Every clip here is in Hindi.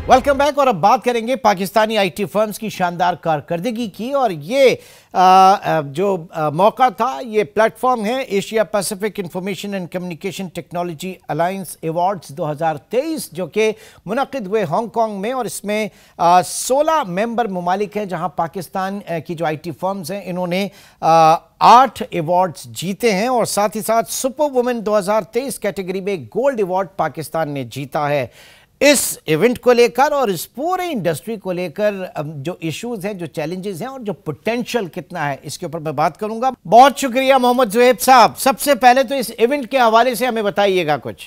Welcome back. और अब बात करेंगे पाकिस्तानी आईटी फर्म्स की शानदार कारकर्दगी की। और ये जो मौका था, ये प्लेटफॉर्म है Asia Pacific information and communication technology alliance awards 2023, जो कि मुनक़िद हुए हांगकांग में। और इसमें 16 मेंबर ममालिक हैं, जहां पाकिस्तान की जो आईटी फर्म्स हैं इन्होंने 8 अवार्ड्स जीते हैं। और साथ ही साथ सुपर वुमेन 2023 कैटेगरी में गोल्ड अवार्ड पाकिस्तान ने जीता है। इस इवेंट को लेकर और इस पूरे इंडस्ट्री को लेकर जो इश्यूज हैं, जो चैलेंजेस हैं और जो पोटेंशियल कितना है, इसके ऊपर मैं बात करूंगा। बहुत शुक्रिया मोहम्मद ज़ुहैब साहब। सबसे पहले तो इस इवेंट के हवाले से हमें बताइएगा कुछ।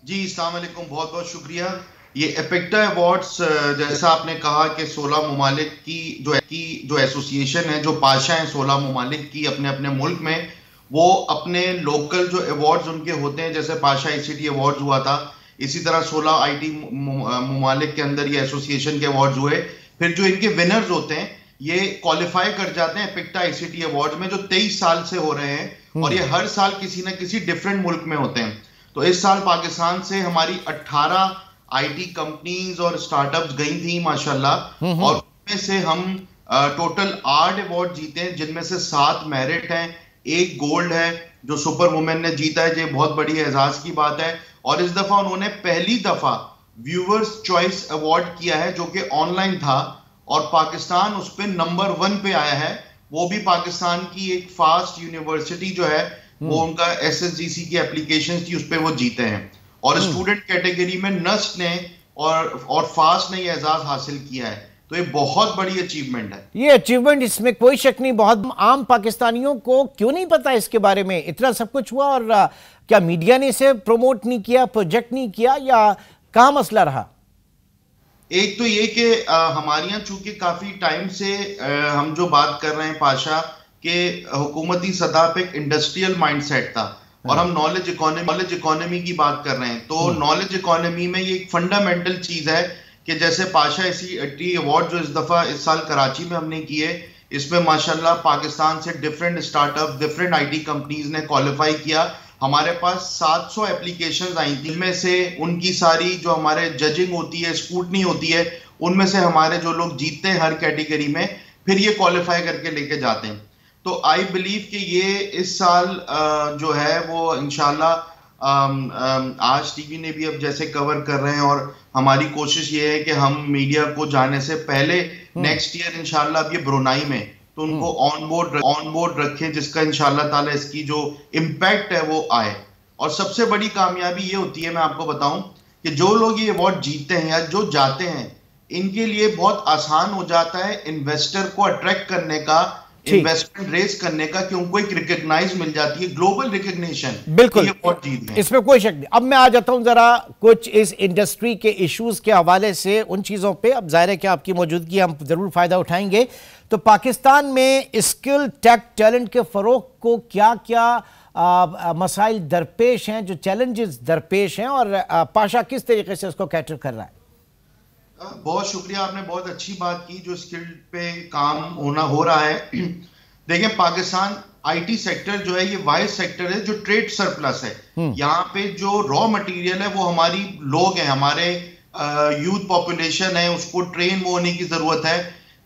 जी अस्सलाम वालेकुम, बहुत बहुत शुक्रिया। ये एपेक्टा अवार्ड्स, जैसा आपने कहा कि 16 ममालिक की जो एसोसिएशन है, जो पाशा हैं 16 ममालिक की अपने अपने मुल्क में, वो अपने लोकल जो अवार्ड्स उनके होते हैं, जैसे पाशा ICT अवार्ड्स हुआ था, इसी तरह 16 IT ममालिक के अंदर ये एसोसिएशन के अवार्ड्स हुए। फिर जो इनके विनर्स होते हैं ये क्वालिफाई कर जाते हैं एपेक्टा ICT अवार्ड में, जो 23 साल से हो रहे हैं। और ये हर साल किसी ना किसी डिफरेंट मुल्क में होते हैं। तो इस साल पाकिस्तान से हमारी 18 IT कंपनीज और स्टार्टअप्स गई थी माशाल्लाह। और उनमें से हम टोटल 8 अवार्ड जीते हैं, जिनमें से 7 मेरिट हैं, 1 गोल्ड है जो सुपर वुमेन ने जीता है। ये बहुत बड़ी एजाज की बात है। और इस दफा उन्होंने पहली दफा व्यूअर्स चॉइस अवार्ड किया है, जो कि ऑनलाइन था, और पाकिस्तान उस पे नंबर 1 पे आया है। वो भी पाकिस्तान की एक फास्ट यूनिवर्सिटी जो है, वो उनका SSGC की एप्लीकेशन थी, उस पे वो जीते हैं। और स्टूडेंट कैटेगरी में नस्ट ने और फास्ट ने ये एजाज हासिल किया है। तो ये बहुत बड़ी अचीवमेंट है। ये अचीवमेंट, इसमें कोई शक नहीं। बहुत आम पाकिस्तानियों को क्यों नहीं पता इसके बारे में? इतना सब कुछ हुआ और क्या मीडिया ने इसे प्रमोट नहीं किया, प्रोजेक्ट नहीं किया, या कहाँ मसला रहा? एक तो ये कि हमारे यहाँ चूंकि काफी टाइम से हम जो बात कर रहे हैं पाशा के हुकूमती सतह पे एक इंडस्ट्रियल माइंडसेट था, और हम नॉलेज इकोनॉमी की बात कर रहे हैं। तो नॉलेज इकोनॉमी में ये एक फंडामेंटल चीज है कि जैसे पाशा ICT अवार्ड जो इस साल कराची में हमने किए, इसमें माशाल्लाह पाकिस्तान से different startup, different IT companies ने क्वालिफाई किया। हमारे पास 700 एप्लीकेशंस आई थी, इनमें से उनकी सारी जो हमारे जजिंग होती है, स्क्रूटनी होती है, उनमें से हमारे जो लोग जीतते हैं हर कैटेगरी में, फिर ये क्वालिफाई करके लेके जाते हैं। तो आई बिलीव कि ये इस साल जो है वो इंशाल्लाह आज टीवी ने भी अब जैसे कवर कर रहे हैं, और हमारी कोशिश ये है कि हम मीडिया को जाने से पहले नेक्स्ट ईयर इंशाल्लाह अब ये ब्रुनाई में, तो उनको ऑन बोर्ड रखें, जिसका इंशाल्लाह ताला इसकी जो इम्पैक्ट है वो आए। और सबसे बड़ी कामयाबी ये होती है, मैं आपको बताऊं, कि जो लोग ये अवार्ड जीतते हैं या जो जाते हैं, इनके लिए बहुत आसान हो जाता है इन्वेस्टर को अट्रैक्ट करने का, इन्वेस्टमेंट रेस करने का, कि उनको एक रिकॉग्नाइज मिल जाती है, ग्लोबल रिकॉग्निशन। बिल्कुल, इसमें कोई शक नहीं। अब मैं आ जाता हूं जरा कुछ इस इंडस्ट्री के इश्यूज के हवाले से, उन चीजों पे। अब जाहिर है कि आपकी मौजूदगी हम जरूर फायदा उठाएंगे। तो पाकिस्तान में स्किल टेक टैलेंट के फरोग को क्या क्या मसाइल दरपेश हैं, जो चैलेंजेस दरपेश हैं, और पाशा किस तरीके से उसको कैटर कर रहा है? बहुत शुक्रिया, आपने बहुत अच्छी बात की। जो स्किल पे काम हो रहा है, देखें पाकिस्तान IT सेक्टर जो है, ये वाइड सेक्टर है जो ट्रेड सरप्लस है। यहाँ पे जो रॉ मटेरियल है वो हमारी लोग हैं, हमारे यूथ पॉपुलेशन है, उसको ट्रेन होने की जरूरत है।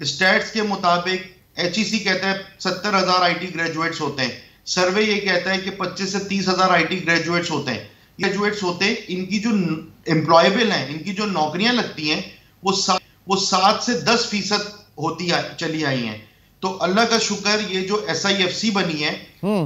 स्टैट्स के मुताबिक HEC कहता है 70,000 IT ग्रेजुएट्स होते हैं। सर्वे ये कहता है कि 25 से 30,000 IT ग्रेजुएट्स होते हैं। इनकी जो एम्प्लॉयबल हैं, इनकी जो नौकरियां लगती हैं, वो 7 से 10% चली आई हैं। तो अल्लाह का शुक्र, ये जो SIFC बनी है,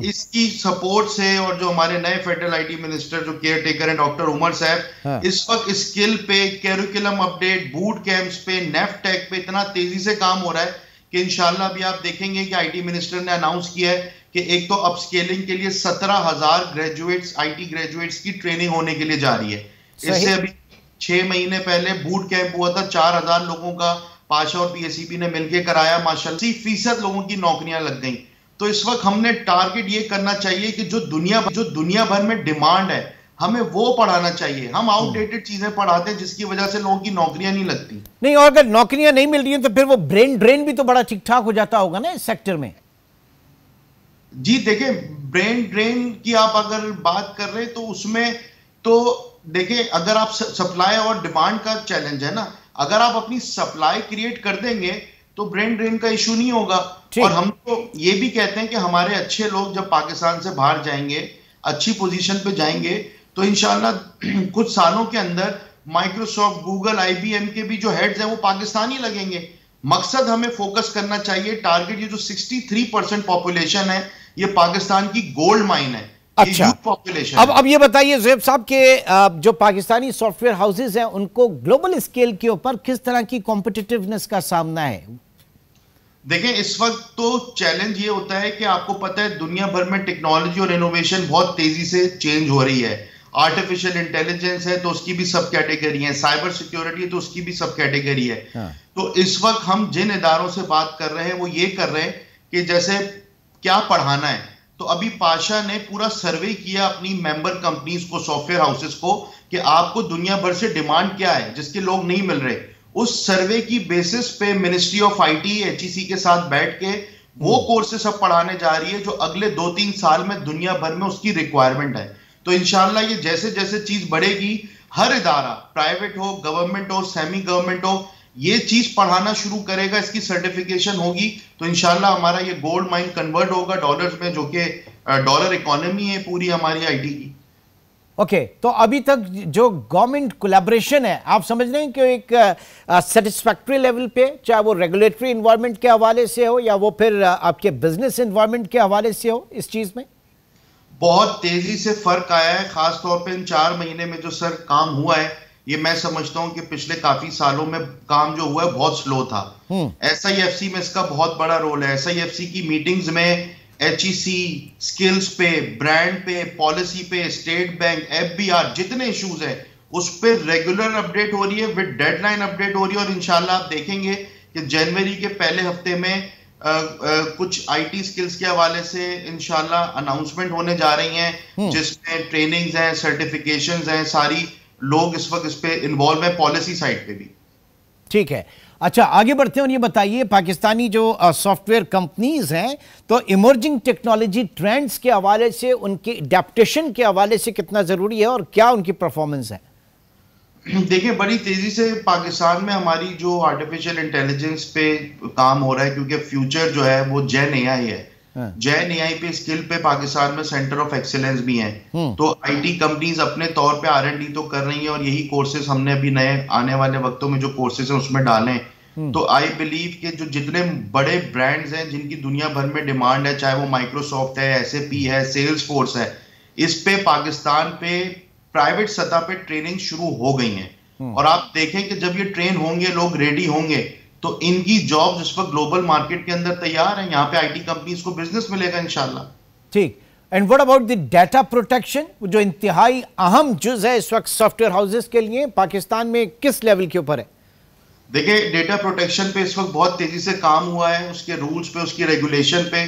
इसकी सपोर्ट से, और जो हमारे नए फेडरल IT मिनिस्टर जो केयर टेकर हैं डॉक्टर उमर साहब, इस वक्त स्किल पे, कैरिकुलम अपडेट, बूट कैंप्स पे, नेफ्टेक पे इतना तेजी से काम हो रहा है कि इंशाल्लाह अभी आप देखेंगे कि IT मिनिस्टर ने अनाउंस किया है कि एक तो अपस्केलिंग के लिए 17,000 ग्रेजुएट्स, IT ग्रेजुएट्स की ट्रेनिंग होने के लिए जा रही है। इससे अभी 6 महीने पहले बूट कैंप हुआ था, 4,000 लोगों का पाशा और PSEB ने मिलकर कराया। माशाल्लाह 80% लोगों की नौकरियां लग गई। तो इस वक्त हमने टारगेट ये करना चाहिए कि जो दुनिया भर में डिमांड है, हमें वो पढ़ाना चाहिए। हम आउटडेटेड चीजें पढ़ाते हैं, जिसकी वजह से लोगों की नौकरियां नहीं लगती। नहीं, और अगर नौकरियां नहीं मिल रही हैं तो फिर वो ब्रेन ड्रेन भी तो बड़ा ठीक ठाक हो जाता होगा ना इस सेक्टर में। जी देखें, ब्रेन ड्रेन की आप अगर बात कर रहे हैं, तो उसमें तो देखिए, अगर आप सप्लाई और डिमांड का चैलेंज है ना, अगर आप अपनी सप्लाई क्रिएट कर देंगे तो ब्रेन ड्रेन का इशू नहीं होगा। और हम तो ये भी कहते हैं कि हमारे अच्छे लोग जब पाकिस्तान से बाहर जाएंगे, अच्छी पोजीशन पे जाएंगे, तो इंशाल्लाह कुछ सालों के अंदर माइक्रोसॉफ्ट, गूगल, आईबीएम के भी जो हेड्स हैं वो पाकिस्तानी लगेंगे। मकसद हमें फोकस करना चाहिए, टारगेट, ये जो 63% पॉपुलेशन है ये पाकिस्तान की गोल्ड माइन है। अच्छा, पॉपुलेशन। अब ये बताइए ज़ुहैब साहब के जो पाकिस्तानी सॉफ्टवेयर हाउसेस हैं उनको ग्लोबल स्केल के ऊपर किस तरह की कॉम्पिटिटिवनेस का सामना है? देखें, इस वक्त तो चैलेंज ये होता है कि आपको पता है दुनिया भर में टेक्नोलॉजी और इनोवेशन बहुत तेजी से चेंज हो रही है। आर्टिफिशियल इंटेलिजेंस है तो उसकी भी सब कैटेगरी है, साइबर सिक्योरिटी है तो उसकी भी सब कैटेगरी है। तो इस वक्त हम जिन इदारों से बात कर रहे हैं वो ये कर रहे हैं कि जैसे क्या पढ़ाना है, तो अभी पाशा ने पूरा सर्वे किया अपनी मेंबर कंपनीज को, सॉफ्टवेयर हाउसेस को, कि आपको दुनिया भर से डिमांड क्या है जिसके लोग नहीं मिल रहे। उस सर्वे की बेसिस पे मिनिस्ट्री ऑफ आईटी, एचईसी के साथ बैठ के वो कोर्सेस अब पढ़ाने जा रही है जो अगले 2-3 साल में दुनिया भर में उसकी रिक्वायरमेंट है। तो इंशाल्लाह ये जैसे जैसे चीज बढ़ेगी, हर इदारा, प्राइवेट हो, गवर्नमेंट हो, सेमी गवर्नमेंट हो, ये चीज पढ़ाना शुरू करेगा, इसकी सर्टिफिकेशन होगी, तो इंशाल्लाह हमारा ये गोल्ड माइन कन्वर्ट होगा डॉलर्स में, जो कि डॉलर इकोनॉमी है पूरी हमारी आईटी की। ओके, तो अभी तक जो गवर्नमेंट कोलैबोरेशन है, आप समझ रहे हैं कि एक सेटिस्फैक्टरी लेवल पे, चाहे वो रेगुलेटरी इन्वायरमेंट के हवाले से हो या वो फिर आपके बिजनेस इन्वायरमेंट के हवाले से हो, इस चीज में बहुत तेजी से फर्क आया है। खासतौर पे इन 4 महीने में जो सर काम हुआ है, ये मैं समझता हूं कि पिछले काफी सालों में काम जो हुआ है बहुत स्लो था। एसआईएफसी में इसका बहुत बड़ा रोल है। एसआईएफसी की मीटिंग्स में एचईसी, स्किल्स पे, ब्रांड पे, पॉलिसी पे, स्टेट बैंक, एफबीआर, जितने इश्यूज है उस पे रेगुलर अपडेट हो रही है, विद डेडलाइन अपडेट हो रही है। और इंशाल्लाह आप देखेंगे कि जनवरी के पहले हफ्ते में कुछ आईटी स्किल्स के हवाले से इंशाल्लाह अनाउंसमेंट होने जा रही हैं, जिसमें ट्रेनिंग्स हैं, सर्टिफिकेशंस हैं, सारी लोग इस वक्त इस पे इन्वॉल्व है, पॉलिसी साइड पे भी। ठीक है, अच्छा आगे बढ़ते हैं और ये बताइए, पाकिस्तानी जो सॉफ्टवेयर कंपनीज हैं, तो इमर्जिंग टेक्नोलॉजी ट्रेंड्स के हवाले से, उनके एडेप्टेशन के हवाले से कितना जरूरी है और क्या उनकी परफॉर्मेंस है? देखिए, बड़ी तेजी से पाकिस्तान में हमारी जो आर्टिफिशियल इंटेलिजेंस पे काम हो रहा है, क्योंकि फ्यूचर जो है वो जेन एआई है। जेन एआई पे स्किल पे पाकिस्तान में सेंटर ऑफ एक्सीलेंस भी है। तो आईटी कंपनीज अपने तौर पे आर&डी तो कर रही हैं और यही कोर्सेज हमने अभी नए आने वाले वक्तों में जो कोर्सेज हैं उसमें डाले हैं। तो आई बिलीव कि जो जितने बड़े ब्रांड्स हैं जिनकी दुनिया भर में डिमांड है, चाहे वो माइक्रोसॉफ्ट है, एसएपी है, सेल्स फोर्स है, इस पे पाकिस्तान पे प्राइवेट सतह पे ट्रेनिंग शुरू हो गई हैं। और आप देखें कि जब ये ट्रेन होंगे, लोग रेडी होंगे, तो इनकी जॉब्स इस वक्त ग्लोबल मार्केट के अंदर तैयार हैं। यहाँ पे आईटी कंपनीज को बिजनेस मिलेगा इंशाल्लाह। ठीक, and what about the data protection, जो इंतहाई अहम जुज है इस वक्त सॉफ्टवेयर हाउसेस के लिए, पाकिस्तान में किस लेवल के ऊपर है? देखिए, डेटा प्रोटेक्शन पे इस वक्त बहुत तेजी से काम हुआ है, उसके रूल्स पे, उसकी रेगुलेशन पे,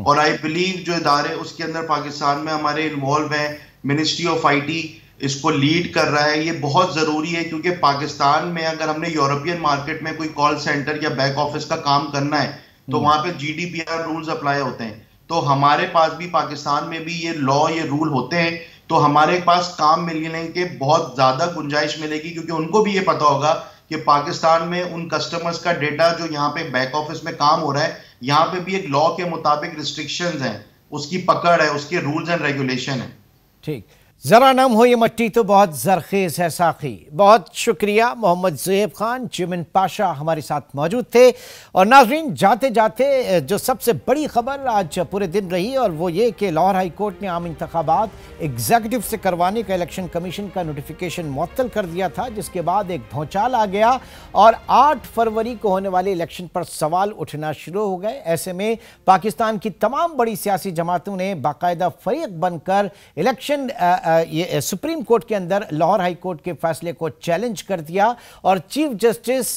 और आई बिलीव जो इदारे उसके अंदर पाकिस्तान में हमारे इन्वॉल्व हैं, मिनिस्ट्री ऑफ आईटी इसको लीड कर रहा है। ये बहुत जरूरी है क्योंकि पाकिस्तान में अगर हमने यूरोपियन मार्केट में कोई कॉल सेंटर या बैक ऑफिस का काम करना है तो वहां पे जीडीपीआर रूल्स अप्लाई होते हैं। तो हमारे पास भी पाकिस्तान में भी ये लॉ, ये रूल होते हैं, तो हमारे पास काम मिलने के बहुत ज्यादा गुंजाइश मिलेगी, क्योंकि उनको भी ये पता होगा कि पाकिस्तान में उन कस्टमर्स का डेटा जो यहाँ पे बैक ऑफिस में काम हो रहा है, यहाँ पे भी एक लॉ के मुताबिक रिस्ट्रिक्शंस हैं, उसकी पकड़ है, उसके रूल्स एंड रेगुलेशन है। ठीक, जरा नम हो ये मट्टी तो बहुत जरखेज है साखी। बहुत शुक्रिया मोहम्मद ज़ुहैब खान, चिमन पाशा हमारे साथ मौजूद थे। और नाजरीन, जाते जाते जो सबसे बड़ी खबर आज पूरे दिन रही और वो ये कि लाहौर हाई कोर्ट ने आम इंतखाबात एग्जीक्यूटिव से करवाने का इलेक्शन कमीशन का नोटिफिकेशन मुअत्तल कर दिया था, जिसके बाद एक भौचाल आ गया और 8 फरवरी को होने वाले इलेक्शन पर सवाल उठना शुरू हो गए। ऐसे में पाकिस्तान की तमाम बड़ी सियासी जमातों ने बाकायदा फरीक बनकर इलेक्शन ये सुप्रीम कोर्ट के अंदर लाहौर हाई कोर्ट के फैसले को चैलेंज कर दिया और चीफ जस्टिस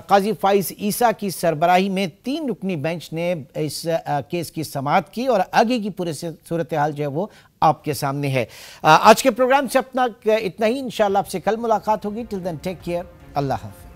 काजी फाइज ईसा की सरबराही में 3 रुकनी बेंच ने इस केस की समाअत की और आगे की पूरे सूरत हाल जो है वो आपके सामने है। आज के प्रोग्राम से अपना इतना ही, इंशाल्लाह आपसे कल मुलाकात होगी। टिल देन टेक केयर, अल्लाह हाफ़िज़।